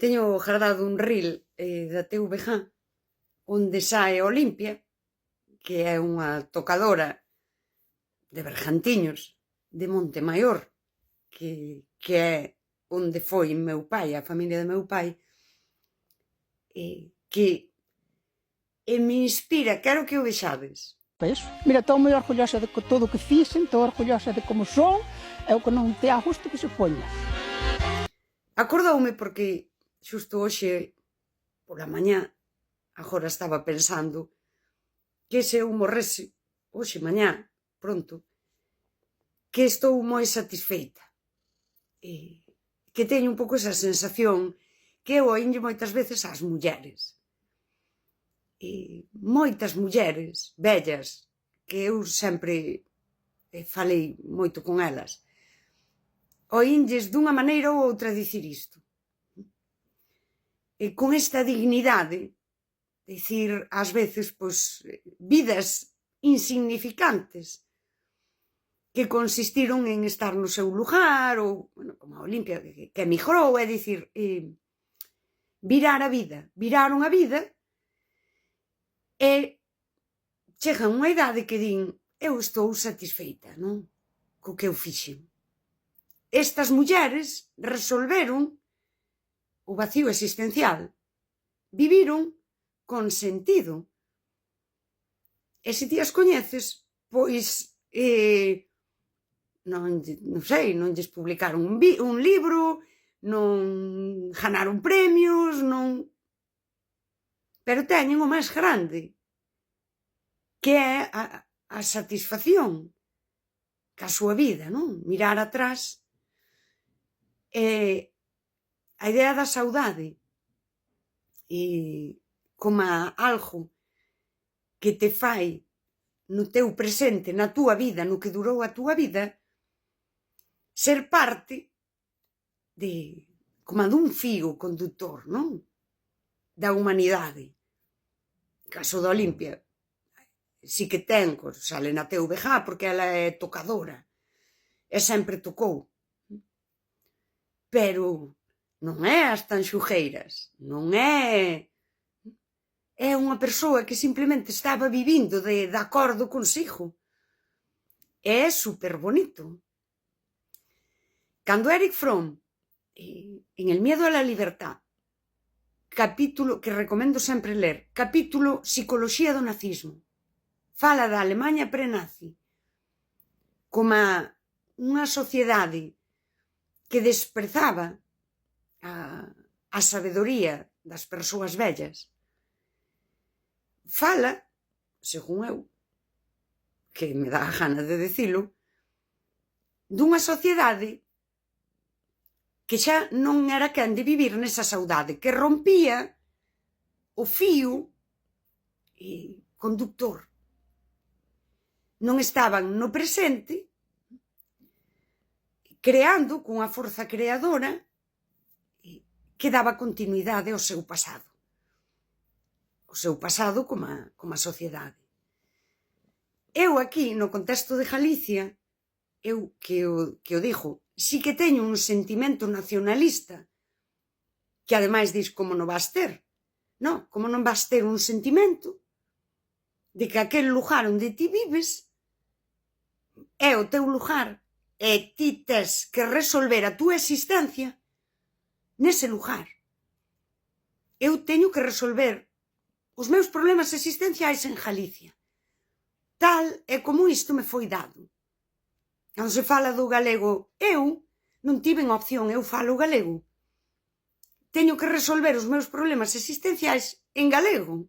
Teño gardado un reel da TVG onde sae Olimpia, que é unha tocadora de Bergantiños, de Montemaior, que é onde foi meu pai, a familia de meu pai, que me inspira, quero que o vexades. Mira, estou moi orgullosa de todo o que fixen, estou orgullosa de como son, e o que non te a gusto que se poña. Acordoume porque xusto hoxe, pola mañá, agora estaba pensando que se eu morrese, hoxe, mañá, pronto, que estou moi satisfeita. Que teño un pouco esa sensación que eu oínlle moitas veces ás mulleres. Moitas mulleres vellas, que eu sempre falei moito con elas, oínlles dunha maneira ou outra dicir isto. Con esta dignidade, dicir ás veces, pois, vidas insignificantes que consistiron en estar no seu lugar ou, bueno, como a Olimpia, que emigrou, é dicir, viraron a vida e chegan a unha idade que din, eu estou satisfeita, non? Co que eu fixen. Estas mulleres resolveron o vacío existencial, viviron con sentido. E se ti as coñeces, pois, non sei, non lles publicaron un libro, non ganaron premios, non... Pero teñen o máis grande, que é a satisfacción ca súa vida, non? Mirar atrás. A idea da saudade como algo que te fai no teu presente, na túa vida, no que durou a túa vida, ser parte como dun fío conductor, non? Da humanidade. No caso da Olimpia, si que ten, sale na TVG porque ela é tocadora, e sempre tocou. Pero non é as tanxugueiras, non é... É unha persoa que simplemente estaba vivindo de acordo consigo. É super bonito. Cando Erich Fromm, en El miedo a la libertad, capítulo que recomendo sempre ler, capítulo Psicoloxía do nazismo, fala da Alemanha pre-nazi como unha sociedade que desprezaba a sabedoría das persoas vellas. Fala, según eu, que me dá a gana de dicilo, dunha sociedade que xa non era quen de vivir nesa saudade, que rompía o fío conductor. Non estaban no presente, creando cunha forza creadora que daba continuidade ao seu pasado. O seu pasado como a sociedade. Eu aquí, no contexto de Galicia, eu que o digo, si que teño un sentimento nacionalista, que ademais dis como non vas ter. Non, como non vas ter un sentimento de que aquel lugar onde ti vives é o teu lugar e ti tes que resolver a túa existencia nese lugar. Eu teño que resolver os meus problemas existenciais en Galicia. Tal é como isto me foi dado. Cando se fala do galego, eu non tiven opción, eu falo galego. Teño que resolver os meus problemas existenciais en galego.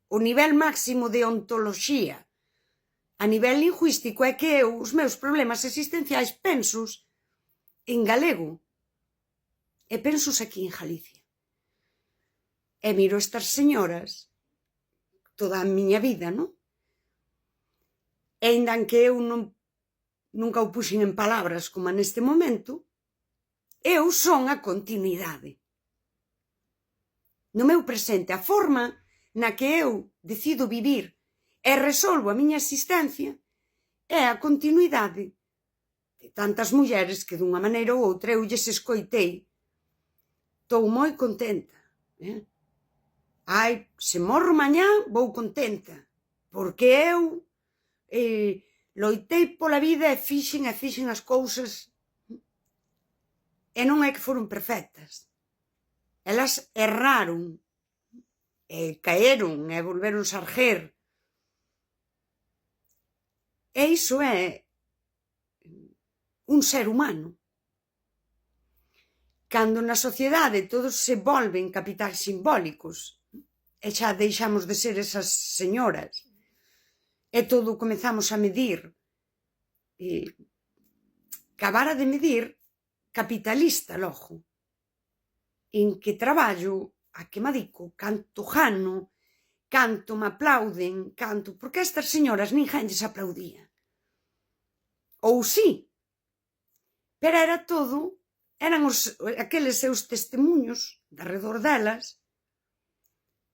O nivel máximo de ontoloxía a nivel lingüístico é que eu os meus problemas existenciais pensos en galego. E pensos aquí en Galicia. E miro estas señoras toda a miña vida, non? E ainda que eu nunca o puxen en palabras como neste momento, eu son a continuidade. No meu presente, a forma na que eu decido vivir e resolvo a miña existencia é a continuidade de tantas mulleres que dunha maneira ou outra eu lles escoitei estou moi contenta. Ai, se morro mañá, vou contenta, porque eu loitei pola vida e fixen as cousas, e non é que foron perfectas. Elas erraron, e caeron, e volveron a erguer. E iso é un ser humano. Cando na sociedade todos se volven capitais simbólicos, e xa deixamos de ser esas señoras, e todo comezamos a medir, ca vara de medir capitalista logo, en que traballo, a que me adico, canto gano, canto me aplauden, canto... Porque estas señoras ninguén lles aplaudía. Ou sí, pero era todo, eran aqueles seus testemunhos de arredor delas,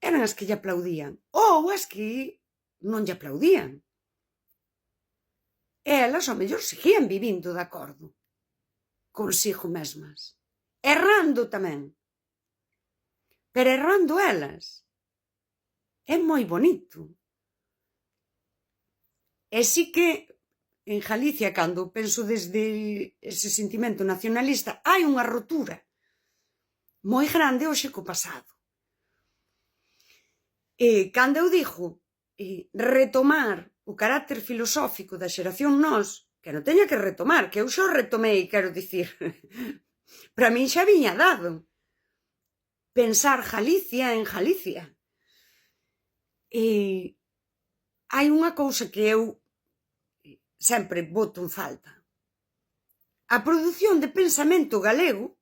eran as que lle aplaudían, ou as que non lle aplaudían. E elas, ao mellor, seguían vivindo de acordo consigo mesmas, errando tamén, pero errando elas. É moi bonito. E sí que en Galicia, cando penso desde ese sentimento nacionalista, hai unha rotura moi grande hoxe co pasado. E cando eu digo retomar o carácter filosófico da xeración nós, que non teña que retomar, que eu xa o retomei, quero dicir, para min xa viña dado pensar Galicia en Galicia. E hai unha cousa que eu sempre boto en falta. A produción de pensamento galego,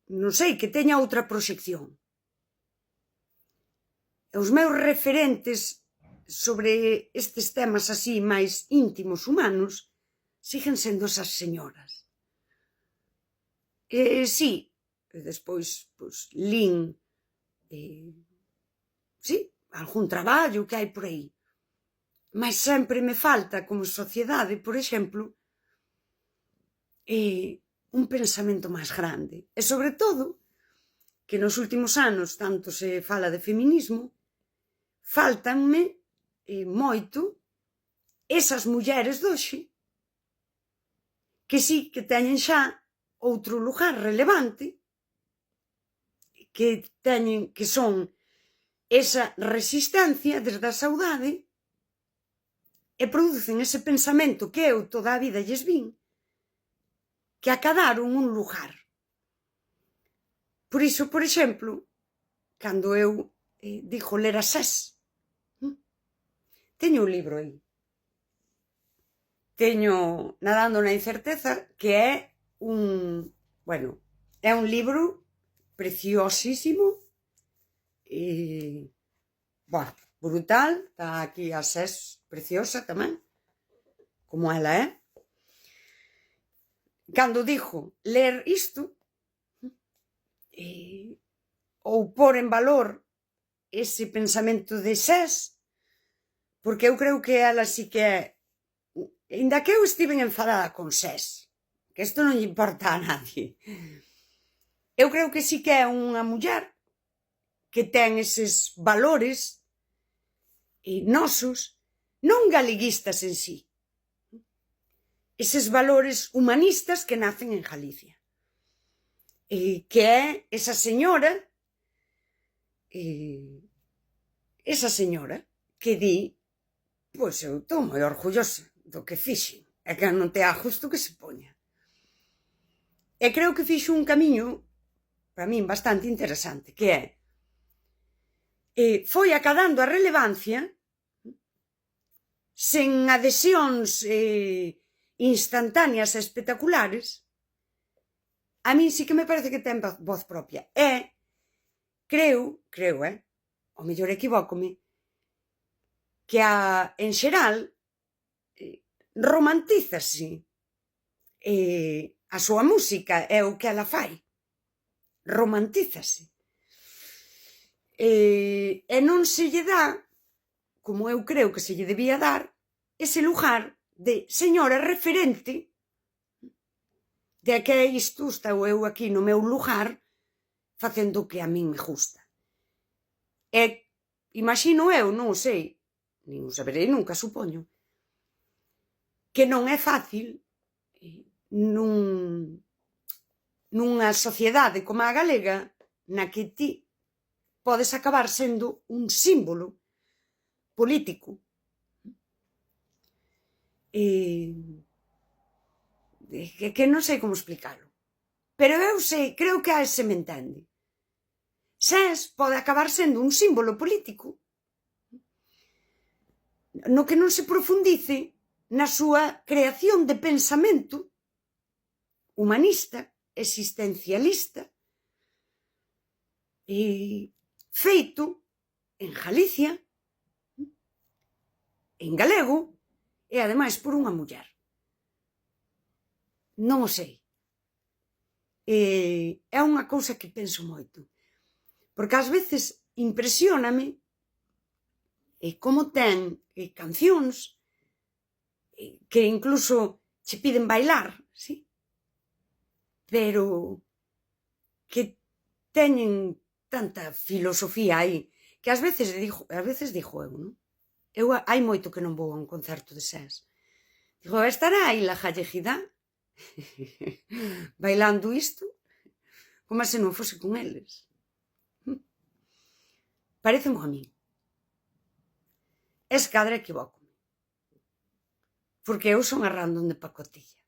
non sei, que teña outra proxección. Os meus referentes sobre estes temas así máis íntimos humanos siguen sendo esas señoras. Sí, despois lín sí, algún traballo que hai por aí, mas sempre me falta como sociedade, por exemplo, un pensamento máis grande. E sobre todo, que nos últimos anos tanto se fala de feminismo, faltanme moito esas mulleres doxe que sí que teñen xa outro lugar relevante, que son esa resistencia desde a saudade e producen ese pensamento que eu toda a vida lles vin, que acadaron un lugar. Por iso, por exemplo, cando eu digo ler a Sés, teño un libro aí. Teño Nadando na incerteza, que é é un libro preciosísimo e, brutal. Está aquí a Sés, preciosa tamén, como ela é. Cando digo ler isto, ou pôr en valor ese pensamento de Sés, porque eu creo que ela sí que é, ainda que eu estiven enfadada con Sés, que isto non lle importa a nadie, eu creo que sí que é unha muller que ten eses valores nosos, non galeguistas en sí, eses valores humanistas que nacen en Galicia, que é esa señora que di, pois eu estou moi orgullosa do que fixen, e que non te a justo que se poña. E creo que fixo un camiño, para min, bastante interesante, que é, foi acadando a relevancia sen adhesións instantáneas e espectaculares. A min sí que me parece que ten voz propia. E creo, ao mellor equivócome, que en xeral romantízase a súa música e o que ela fai. Romantízase. E non se lle dá, como eu creo que se lle debía dar, ese lugar de señora referente De que isto estou eu aquí no meu lugar facendo o que a min me gusta. E imagino eu, non o sei, nin o saberei nunca, supoño, que non é fácil nunha sociedade como a galega na que ti podes acabar sendo un símbolo político. Que non sei como explicarlo. Pero eu sei, creo que a se me entende. SES pode acabar sendo un símbolo político no que non se profundice na súa creación de pensamento humanista, existencialista, feito en Galicia, en galego, e ademais por unha muller. Non o sei. É unha cousa que penso moito. Porque ás veces impresióname como ten cancións que incluso che piden bailar, sí? Pero que teñen tanta filosofía aí que ás veces digo eu, non? Eu hai moito que non vou a un concerto de SES. Digo, estará aí la gallejidá bailando isto como se non fose con eles. Pareceme a mí. Es cadra equivócome. Porque eu son a random de pacotilla.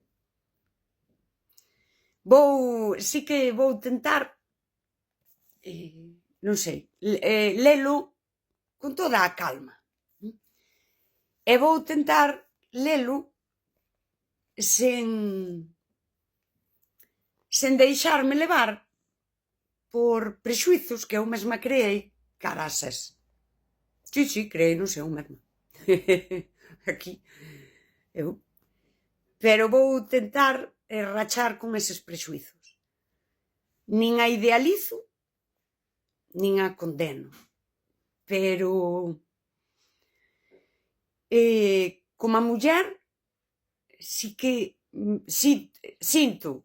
Sí que vou tentar, non sei, lelo con toda a calma. E vou tentar lelo sen deixarme levar por prexuizos que eu mesma creei cara a SES. Sí, creei, non sei, eu mesma. Aquí, eu. Pero vou tentar rachar con eses prexuizos. Nin a idealizo, nin a condeno. Pero, como a muller, si que sinto,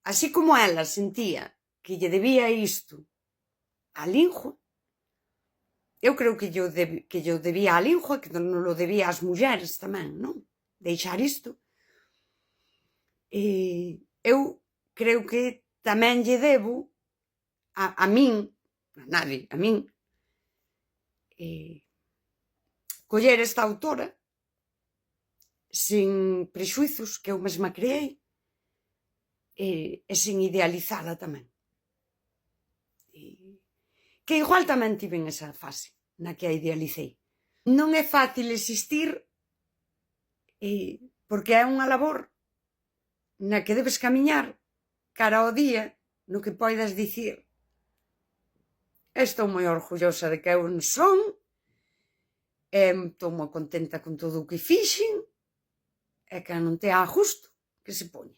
así como ela sentía que lle debía isto á lingua, eu creo que yo debía á lingua, que non lo debía ás mulleres tamén, non? Deixar isto. Eu creo que tamén lle debo a min, a nadie, a min, coller esta autora sen prexuizos que eu mesma creei e sen idealizala tamén. Que igual tamén tiven esa fase na que a idealicei. Non é fácil existir porque é unha labor na que debes camiñar cara ao día no que poidas dicir estou moi orgullosa de que eu non son, estou moi contenta con todo o que fixen, e que non te a gusto que se poña.